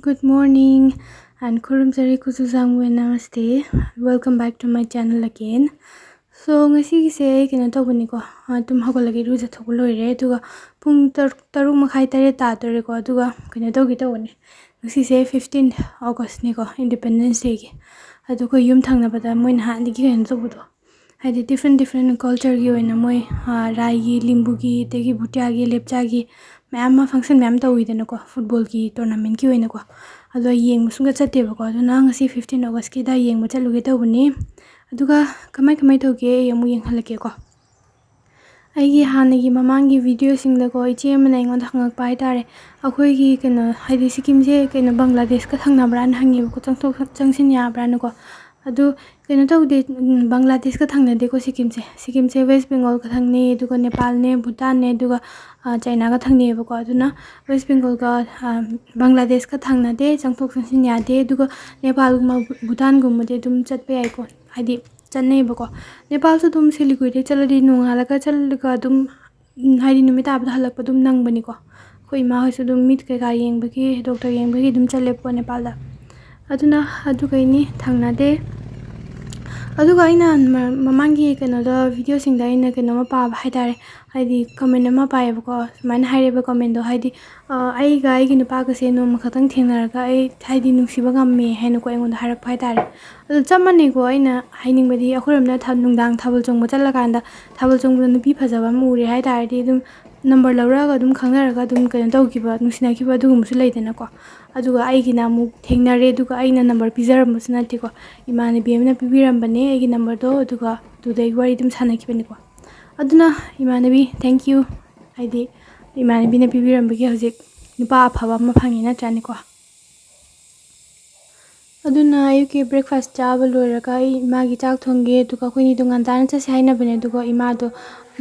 Good morning and Kurumsari Kusuzangwe Namaste. Welcome back to my channel again. So ngasi se kena tawbani ko tum hagolagi ruja thogolore duga pung taru makhai tare ta tore ko duga kena tawgi tawani ngasi se 15th August ni ko Independence Day gi adu ko yum thangna bada moin ha ni gi kena tawbudo haidi different culture gi oina moi rai gi limbu gi tegi bhutia gi lepcha gi mayam function mayam tawidana ko football gi tournament gi oina ko ado yengbasu chatte ba ko aduna ngasi 15 August ki da yengba chaluge tawbani aduga kamai tawge yamu yenghalake ko aigi hanagi mamangi video singda ko iche mana ingon hangakpa haitare akhoi gi kena haidi sikkim je kena Bangladesh ka thangna bran hangi ko changsin ya bran ko adu kena tawde Bangladesh ka thangna de ko sikkim se West Bengal ka thangni duga Nepal ne Bhutan ne duga China ka thangni ba ko aduna West Bengal ka Bangladesh ka thangna de changsin ya de duga Nepal ma Bhutan gum de dum chatpe ai ko haidi channe ba ko Nepal su dum Siliguri chaladi nungai ka chalga dum haidi numita ab halak pa dum nang bani ko khoi ma hoisu dum mit ka yeng bagi doctor yeng bagi dum challe po Nepal da aduna adu kaini thangna de aduga ina mamangi kena da video singda ina kena ma pa haidare haidi comment ma pa ba ko man haire ba comment do haidi ai ga ai gi nupa ka se no makhatang thengnar ga ai haidi nungsiba gamme haina ko engon harak haidare adu chamani ko ina haining badi akhoramna nungdang thabal chong machalla kanda thabal chong nupi phajaba mure haidare di dum number lauraga dum khangnaraga dum kena tawgiba nungsina kiba dugumsu leidana ko aduga aigi namu thengnare duga aina number pijaram sunati ko imane bemna pibiram bane aigi number do duga tudai wari dum sanaki bane ko aduna imane bi thank you aidi imane bi na pibiram bagi hojik nupa phaba ma phangi na trani ko aduna ayuki breakfast chaba loiraga magi chak thongge duga khoini dungan tan cha saina bane duga ima do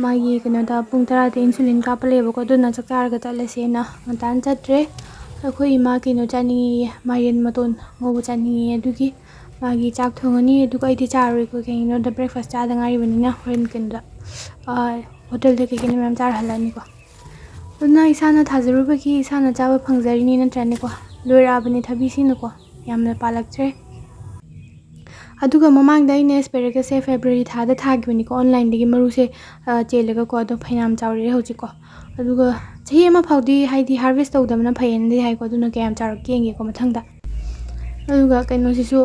magi kena da pung tara de insulin ka pale ba ko duna chakar ga tale sena tan chatre akhoi ima kino chani mayen maton ngobu chani adugi magi chak thongani aduga iti charoi ko kino da breakfast cha da ngari banina horen kenda hotel de kene mem char halani ko duna isana thajaru bagi isana chaba phangjari ni na trani ko loira bani thabi sinu ko yamna palaktre aduga mamang da ine asparagus se February tha da thagibani ko online degi maru se chelega ko do phainam chawre hoji ko aduga chahi ma phawdi haidi harvest tawdamna phayen de hai ko duna kayam char kenge ko mathangda aduga kaino sisu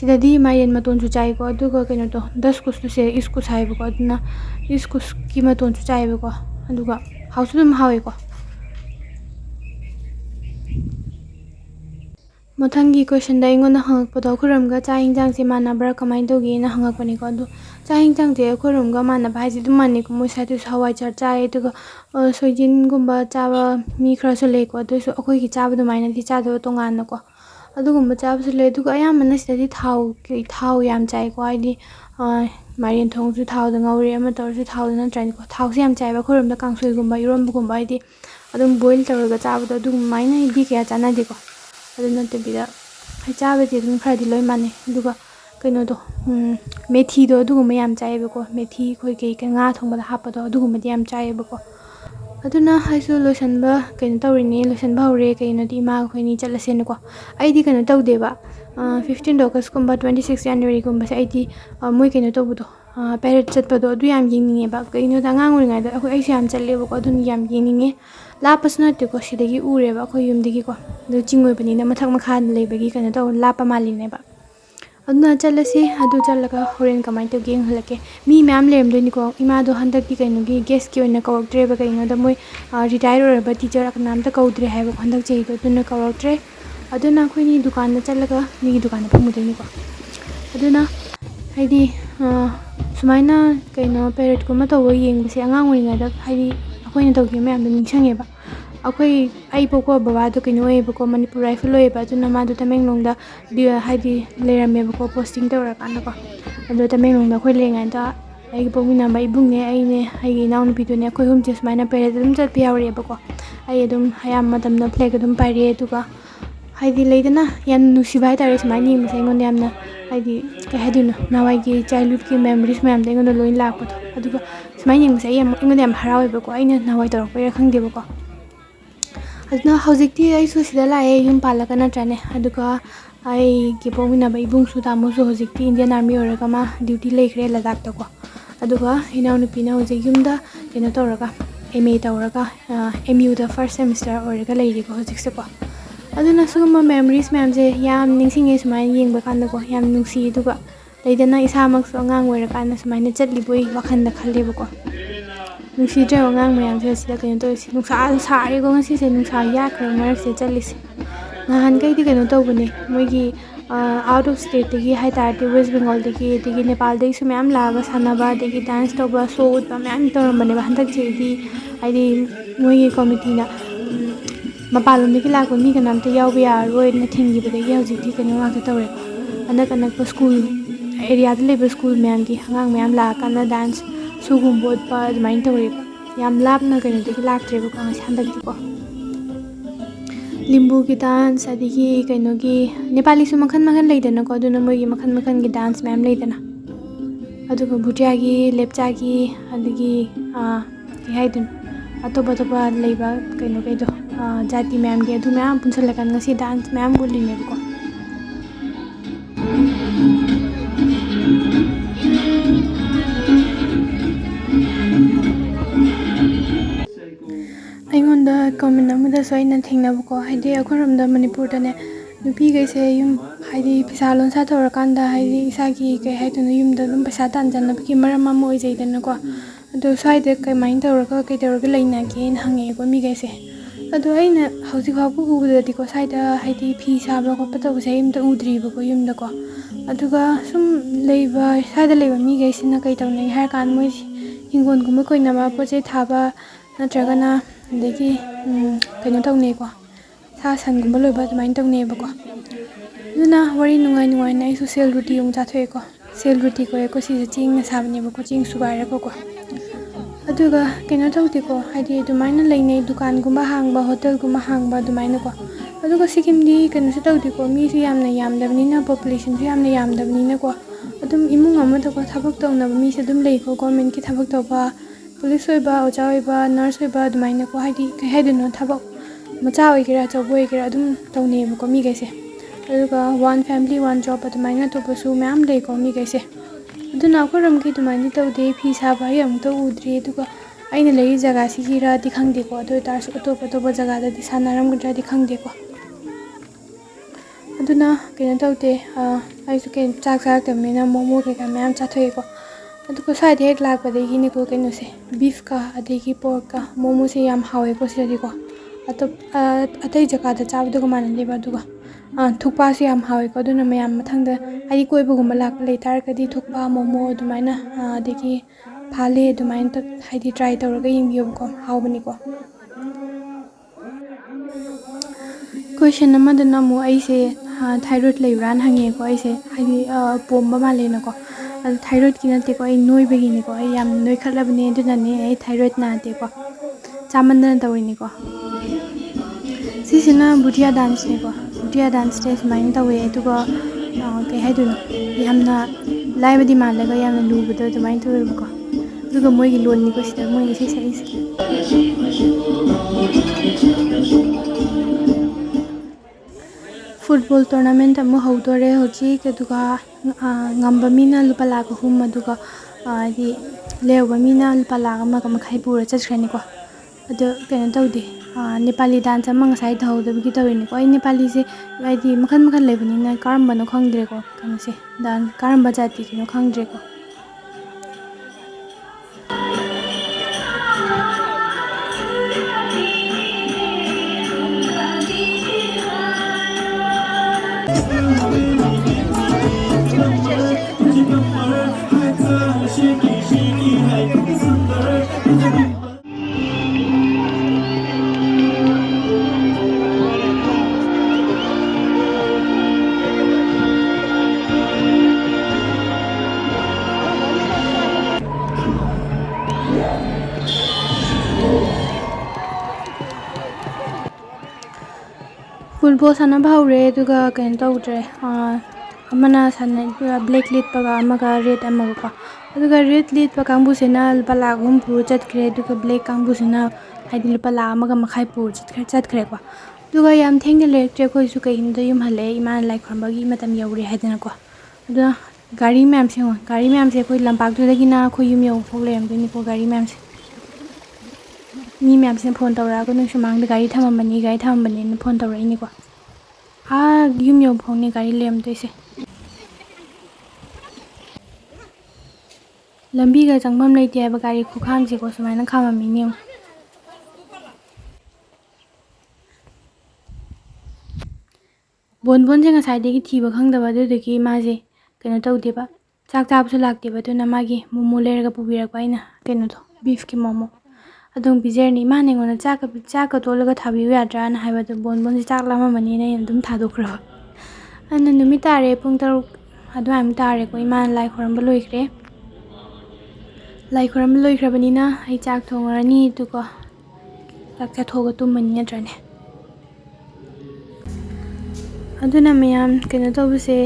sidadi mayen maton chu chai ko aduga kaino to 10 kus se iskus hai ko aduna iskus ki maton chu chai ko aduga hausu dum hawe ko Mathangi question da ingon na hangak pado khuram ga cha hingjang se mana bra kamai dogi na hangak pani ko adu cha hingjang je khuram ga mana bhaji dum mani ko mo sa tu hawai char cha e to sojin gumba cha ba mi khra so le ko adu so akoi ki cha ba du mai na di cha do tongan na ko adu gumba cha ba so le du ga ayam mana sta di thau yam chai ko ai di marian thong su thau da ngauri ama tor su thau na trai ko thau se yam chai ba khuram da kangsoi gumba irom gumba ai di adum boil tar ga cha ba do du mai na di kya cha na di ko aduna te bida hai chaba je dum khadi loi mane duga kaino do methi do dugu mayam chai ba ko methi khoi ke nga thong ba hapa do dugu yam chai ba ko aduna haisu lotion ba kaino tawrini lotion ba hore kaino di ma khoi ni chala sen ko ai di kaino taw de ba 15 August kumba 26 January kumba sai di moi kaino taw bu do parrot chat ba do du yam yingninge ba kaino da ngang uri ngai da khoi ai yam challe ba ko adun yam yingninge la pasna te ko sidagi ure ba khoi yum digi ko do chingoi bani na mathak makha le bagi kana to la pa mali ne ba aduna chalase adu chalaga horen kamai to geng halake mi ma'am lem do ni ko ima do handak ki kaino gi guest ki oina ko tre ba kaino da moi retire or ba teacher ak nam ta kaudre hai ba handak chei do tuna ko tre aduna khoi ni dukan da chalaga mi dukan da phamu de ni ko aduna haidi sumaina kaino parrot ko ma to yeng base angang oi nga da haidi akhoi na to gi ma'am da ningsange ba akhoi ai poko baba do kino e bako Manipur rifle e ba tuna ma do Tamenglong da dia haidi lerame bako posting tawra kana ko ado Tamenglong da khoi lengai da ai gi pongina bai bungne ai ne ai gi naun pi do ne khoi hum jes maina pere dum chat pi awre bako ai dum hayam madam na flag dum pare duga haidi leidana yan nusi bai tare smani mi sengon yamna haidi ka haduna nawai gi childhood ki memories ma yam de ngon loin lak pato aduga smani mi sai yam ngon yam harawe bako ai ne nawai tor ko ya khang de bako aduna hojikti ai su sida lae yum palaka natrane aduga ai ki pominaba ibungsu tamusu hojikti Indian Army oraga ma duty lekhre Ladakh ta ko aduga inaw nupina hojik yumda keno toraga MA tawraga MU da first semester oraga leiri ko hojik se ko aduna suguma memories ma'am je yam ningsinge sumai yengba kanda ko yam nungsi aduga leidana isamak so angang oiraka na sumai na chatli boi wakhanda khalleba ko nungsi dre angang mayam je sida keno to nungsa sare ko ngasi se nungsa yakra marak se chatlis nahan kai di keno to bune moigi out of state degi hai tarti West Bengal degi Nepal degi su mayam laga sanaba degi dance toba so utba mayam toram bane ba handak je di ai moigi committee na mapalom degi lakwa mi kanam te yawba yaroi na thingi badegi hojik di keno ngak tawre anak anak pa school area da leba school mayam gi angang mayam la kana dance sugumbo utba admain tawre yam lapna keno degi laktre ba ko ngasi handak di ko limbu ki dance adigi kaino gi Nepali su makhan makhan leidana ko aduna moigi makhan makhan gi dance mayam leidana aduga bhutia gi lepcha gi adigi ki haidun atoppa leiba kaino kaido jati mayam gi adu mayam punsalakan ngasi dance mayam guline ko aingonda comment amada so aina thingnaba ko haidi akhoramda Manipur dane nupi gaise yum haidi pisa lonsa thorakanda haidi isagi kai haiduna yumda dum pisa tanjana ki maram am oijaidana ko adu saide kai main tawraka kai tawraka leina gen hange ko mi gaise adu aina hausi khabu ubudadi ko saida haidi phi saba ko pata ko sai imta udri ba ko yumda ko aduga sum leiba saida leiba mi gaise na kai tawnai har kan moi hingon guma koina ma poje thaba natragana degi kaino tawnai ko sa san gumba loiba admain tawnai ba ko duna wari nungai nungai na isu sel ruti yung chathoe ko sel ruti ko eko si ching na sabne ba ko ching sugaira ko aduga kaino tawti ko haidi dumaina leinai dukan gumba hangba hotel gumba hangba dumaina ko aduga sikim di kaino se tawti ko mi su yamna yamdabnina population su yamna yamdabnina ko adum imung amada ko thabak tawnaba mi se dum lei ko government ki thabak tawba police oiba oja oiba nurse oiba dumaina ko haidi kai haiduna thabak macha oigera chawbo oigera adum tawne ba ko mi gaise aduga one family one job adumaina to basu mayam lei ko mi gaise aduna khoram ki dumaini tawde phi saba yam to udri aduga aina lei jaga sigira di khangde ko adu tar su to jaga da di sanaram gudra di khangde ko aduna kena tawte aisu ken chak chak tamina momo ke ka mayam chathoe ko aduga saide hek lak padegi ni ko keno se beef ka adegi pork ka momo se yam hawe ko sidi ko atop atai jaga da chabdu ko manande ba aduga thukpa se yam hawe ko aduna mayam mathangda ai koi bugum lak lei tar ka di thukpa momo adumaina adegi phale adumain ta haidi try tawraga yimbiyo ko hawbani ko question amada namu aise thyroid leiran hange ko aise haidi pomba male na ko thyroid ki nate ko ai noi begi ni ko ai yam noi khalabni aduna ne ai thyroid na te ko chamandana tawini ko sisina bhutia dance ni ko bhutia dance te smain tawe tu ko kai haiduna yamna laibadi malaga yamna lubado dumain tawe ko duga moi gi lon ni ko sida moi gi sai football tournament amu hawdore hoji keduga ngamba mina lupa lakh hum aduga di lewba mina lupa lakh ama kama khai pura chachkrani ko adu kena tawde Nepali dance ama ngasai thawda bigi tawini ko ai Nepali se ai di makhan makhan lebani na karamba no khangdre ko kana se dan karamba jati kino khangdre ko football sana bhaure duga ken tawdre amana sana black lead paga amaga red amaga ko aduga red lead pa kangbu sena balagum pu chatkre duga black kangbu sena ꯍꯥꯏꯗꯤ ꯂꯨꯄꯥ ꯂꯥꯛ ꯑꯃꯒ ꯃꯈꯥꯏ ꯄꯨꯔ ꯆꯠꯈ꯭ꯔꯦꯀꯣ ꯑꯗꯨꯒ ꯌꯥꯝ ꯊꯦꯡꯅ ꯂꯩꯔꯛꯇ꯭ꯔꯦ ꯑꯩꯈꯣꯏꯁꯨ ꯀꯩꯒꯤꯅꯣꯗ ꯌꯨꯝ ꯍꯜꯂꯛꯑꯦ ꯏꯃꯥꯅ ꯂꯥꯏ ꯈꯨꯔꯨꯝꯕꯒꯤ ꯃꯇꯝ ꯌꯧꯔꯦ ꯍꯥꯏꯗꯅꯀꯣ ꯑꯗꯨꯅ ꯒꯥꯔꯤ ꯃꯌꯥꯝꯁꯦ ꯌꯦꯡꯉꯣ ꯒꯥꯔꯤ ꯃꯌꯥꯝꯁꯦ ꯑꯩꯈꯣꯏ ꯂꯝꯄꯥꯛꯇꯨꯗꯒꯤꯅ ꯑꯩꯈꯣꯏ ꯌꯨꯝ ꯌꯧꯐꯥꯎ ꯂꯩꯔꯝꯗꯣꯏꯅꯤꯀꯣ ꯒꯥꯔꯤ ꯃꯌꯥꯝꯁꯦ ꯃꯤ ꯃꯌꯥꯝꯁꯤꯅ ꯐꯣꯟ ꯇꯧꯔꯛꯑꯒ ꯅꯣꯏ ꯁꯨꯃꯥꯡꯗ ꯒꯥꯔꯤ ꯊꯝꯃꯝꯕꯅꯦꯅ ꯐꯣꯟ ꯇꯧꯔꯛꯏꯅꯤꯀꯣ ꯌꯨꯝ ꯌꯧꯐꯥꯎꯅꯦ ꯒꯥꯔꯤ ꯂꯩꯔꯝꯗꯣꯏꯁꯦ ꯂꯝꯕꯤꯒ ꯆꯪꯐꯝ ꯂꯩꯇꯦ ꯍꯥꯏꯕ ꯒꯥꯔꯤ ꯈꯨꯈꯥꯝꯁꯦꯀꯣ ꯁꯨꯃꯥꯏꯅ ꯈꯥꯝꯃꯝꯃꯤꯅꯦ ꯌꯦꯡꯉꯣ ꯕꯣꯟꯕꯣꯟꯁꯦ ꯉꯁꯥꯏꯗꯒꯤ ꯊꯤꯕ ꯈꯪꯗꯕ ꯑꯗꯨꯗꯨꯒꯤ ꯃꯥꯁꯦ ꯀꯩꯅꯣ ꯇꯧꯗꯦꯕ ꯆꯥꯛ ꯆꯥꯕꯁꯨ ꯂꯥꯛꯇꯦꯕ ꯑꯗꯨꯅ ꯃꯥꯒꯤ ꯃꯣꯃꯣ ꯂꯩꯔꯒ ꯄꯨꯕꯤꯔꯛꯄ ꯑꯩꯅ ꯀꯩꯅꯣꯗꯣ ꯕꯤꯐꯀꯤ ꯃꯣꯃꯣ ꯑꯗꯨꯝ ꯄꯤꯖꯔꯅꯤ ꯏꯃꯥꯅ ꯑꯩꯉꯣꯟꯗ ꯆꯥꯛꯀ ꯇꯣꯜꯂꯒ ꯊꯥꯕꯤꯌꯨ ꯌꯥꯗ꯭ꯔꯥꯅ ꯍꯥꯏꯕ ꯑꯗꯨ ꯕꯣꯟꯕꯣꯟꯁꯦ ꯆꯥꯛ ꯂꯥꯝꯃꯝꯃꯅꯤꯅ ꯑꯩꯅ ꯑꯗꯨꯝ ꯊꯥꯗꯣꯛꯈ꯭ꯔꯕ ꯑꯗꯨꯅ ꯅꯨꯃꯤꯠ ꯇꯥꯔꯦ ꯄꯨꯡ 6 ꯑꯗꯨꯃꯥꯏꯅ ꯇꯥꯔꯦꯀꯣ ꯏꯃꯥꯅ ꯂꯥꯏ ꯈꯣꯏꯔꯝꯕ ꯂꯣꯏꯈ꯭ꯔꯦ ꯂꯥꯏ ꯈꯣꯏꯔꯝꯕ ꯂꯣꯏꯈ꯭ꯔꯕꯅꯤꯅ ꯑꯩ ꯆꯥꯛ ꯊꯣꯡꯉꯔꯅꯤ ꯑꯗꯨꯒ ꯆꯥꯛ ꯆꯥꯊꯣꯛꯑꯒ ꯇꯨꯝꯃꯅꯤ ꯅꯠꯇ꯭ꯔꯅꯦ ꯑꯗꯨꯅ ꯃꯌꯥꯝ ꯀꯩꯅꯣ ꯇꯧꯕꯁꯦ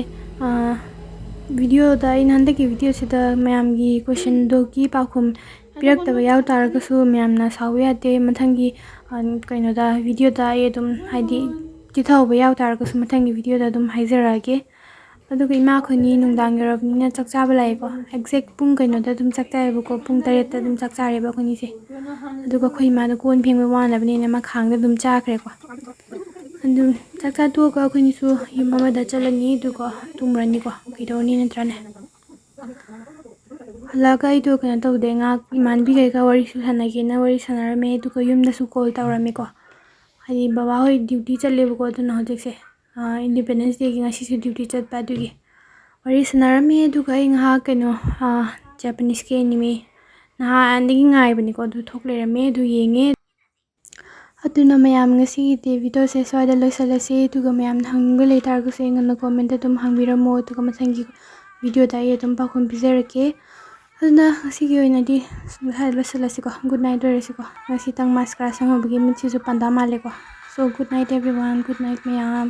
ꯚꯤꯗꯤꯑꯣꯗ ꯑꯩꯅ ꯍꯟꯗꯛꯀꯤ ꯚꯤꯗꯤꯑꯣꯁꯤꯗ ꯃꯌꯥꯝꯒꯤ ꯀꯣꯏꯁꯟꯗꯨꯒꯤ ꯄꯥꯎꯈꯨꯝ ꯄꯤꯔꯛꯇꯕ ꯌꯥꯎ ꯇꯥꯔꯒꯁꯨ ꯃꯌꯥꯝꯅ ꯁꯥꯎꯕ ꯌꯥꯗꯦ ꯃꯊꯪꯒꯤ ꯀꯩꯅꯣꯗ ꯚꯤꯗꯤꯑꯣꯗ ꯑꯩ ꯑꯗꯨꯝ ꯍꯥꯏꯗꯤ ꯆꯤꯊꯍꯧꯕ ꯌꯥꯎ ꯇꯥꯔꯒꯁꯨ ꯃꯊꯪꯒꯤ ꯚꯤꯗꯤꯑꯣꯗ ꯑꯗꯨꯝ ꯍꯥꯏꯖꯔꯛꯑꯒꯦ ꯑꯗꯨꯒ ꯏꯃꯥ ꯈꯣꯏꯅꯤ ꯅꯨꯡꯗꯥꯡ ꯌꯧꯔꯕꯅꯤꯅ ꯆꯥꯛ ꯆꯥꯕ ꯂꯥꯛꯑꯦꯀꯣ ꯑꯦꯛꯖꯦꯛ ꯄꯨꯡ ꯀꯩꯅꯣꯗ ꯑꯗꯨꯝ ꯆꯥꯛ ꯆꯥꯏꯌꯦꯕꯀꯣ ꯄꯨꯡ 7ꯗ ꯑꯗꯨꯝ ꯆꯥꯛ ꯆꯥꯔꯦꯕ ꯑꯩꯈꯣꯏꯅꯤꯁꯦ ꯑꯗꯨꯒ ꯑꯩꯈꯣꯏ ꯏꯃꯥꯗ ꯀꯣꯟ ꯐꯦꯡꯕ ꯋꯥꯅꯕꯅꯤꯅ ꯃꯥ ꯈꯥꯡꯗ ꯑꯗꯨꯝ ꯆꯥꯈ꯭ꯔꯦꯀꯣ ꯑꯗꯨꯝ ꯆꯥꯛ ꯆꯥꯊꯣꯛꯑꯒ ꯑꯩꯈꯣꯏꯅꯤꯁꯨ ꯌꯨꯝ ꯑꯃꯗ ꯆꯠꯂꯅꯤ ꯑꯗꯨꯒ ꯇꯨꯝꯔꯅꯤꯀꯣ ꯀꯩꯗꯧꯔꯅꯤ ꯅꯠꯇ꯭ꯔꯅꯦ ꯍꯜꯂꯛꯑꯒ ꯑꯩꯗꯣ ꯀꯩꯅꯣ ꯇꯧꯗꯦ ꯉꯥꯏꯍꯥꯛ ꯏꯃꯥꯟꯅꯕꯤꯈꯩꯒ ꯋꯥꯔꯤꯁꯨ ꯁꯥꯟꯅꯒꯦꯅ ꯋꯥꯔꯤ ꯁꯥꯟꯅꯔꯝꯃꯦ ꯑꯗꯨꯒ ꯌꯨꯝꯗꯁꯨ ꯀꯣꯜ ꯇꯧꯔꯝꯃꯦꯀꯣ ꯍꯥꯏꯗꯤ ꯕꯕꯥꯍꯣꯏ ꯗ꯭ꯌꯨꯇꯤ ꯆꯠꯂꯦꯕꯀꯣ ꯑꯗꯨꯅ ꯍꯧꯖꯤꯛꯁꯦ ꯏꯟꯗꯤꯄꯦꯟꯗꯦꯟꯁ ꯗꯦꯒꯤ ꯉꯁꯤꯁꯨ ꯗ꯭ꯌꯨꯇꯤ ꯆꯠꯄ ꯑꯗꯨꯒꯤ ꯋꯥꯔꯤ ꯁꯥꯟꯅꯔꯝꯃꯦ ꯑꯗꯨꯒ ꯑꯩ ꯉꯥꯏꯍꯥꯛ ꯀꯩꯅꯣ ꯖꯄꯅꯤꯁꯀꯤ ꯑꯦꯅꯤꯃꯦ ꯅꯍꯥꯟꯗꯒꯤ ꯉꯥꯏꯕꯅꯤꯀꯣ ꯑꯗꯨ ꯊꯣꯛ ꯂꯩꯔꯝꯃꯦ ꯑꯗꯨ ꯌꯦꯡꯉꯦ ꯑꯗꯨꯅ ꯃꯌꯥꯝ ꯉꯁꯤꯒꯤꯗꯤ ꯚꯤꯗꯤꯑꯣꯁꯦ ꯁ꯭ꯋꯥꯏꯗ ꯂꯣꯏꯁꯤꯜꯂꯁꯤ ꯑꯗꯨꯒ ꯃꯌꯥꯝꯅ ꯍꯪꯅꯤꯡꯕ ꯂꯩꯇꯥꯔꯒꯁꯨ ꯑꯩꯉꯣꯟꯗ ꯀꯣꯃꯦꯟꯇ ꯑꯗꯨꯝ ꯍꯪꯕꯤꯔꯝꯃꯣ ꯑꯗꯨꯒ ꯃꯊꯪꯒꯤ ꯚꯤꯗꯤꯑꯣꯗ ꯑꯩ ꯑꯗꯨꯝ ꯄꯥꯎꯈꯨꯝ ꯄꯤꯖꯔꯛꯀꯦ ꯑꯗꯨꯅ ꯉꯁꯤꯒꯤ ꯑꯣꯏꯅꯗꯤ ꯁ꯭ꯋꯥꯏꯗ ꯂꯣꯏꯁꯤꯜꯂꯁꯤꯀꯣ ꯒꯨꯗ ꯅꯥꯏꯠ ꯑꯣꯏꯔꯁꯤꯀꯣ ꯉꯁꯤꯇꯪ ꯃꯥꯁꯀꯥꯔꯥ ꯁꯪꯉꯨꯕꯒꯤ ꯃꯤꯠꯁꯤꯁꯨ ꯄꯟꯗꯥ ꯃꯥꯜꯂꯦꯀꯣ ꯁꯣ ꯒꯨꯗ ꯅꯥꯏꯠ ꯑꯦꯚ꯭ꯔꯤꯋꯥꯟ ꯒꯨꯗ ꯅꯥꯏꯠ ꯃꯌꯥꯝ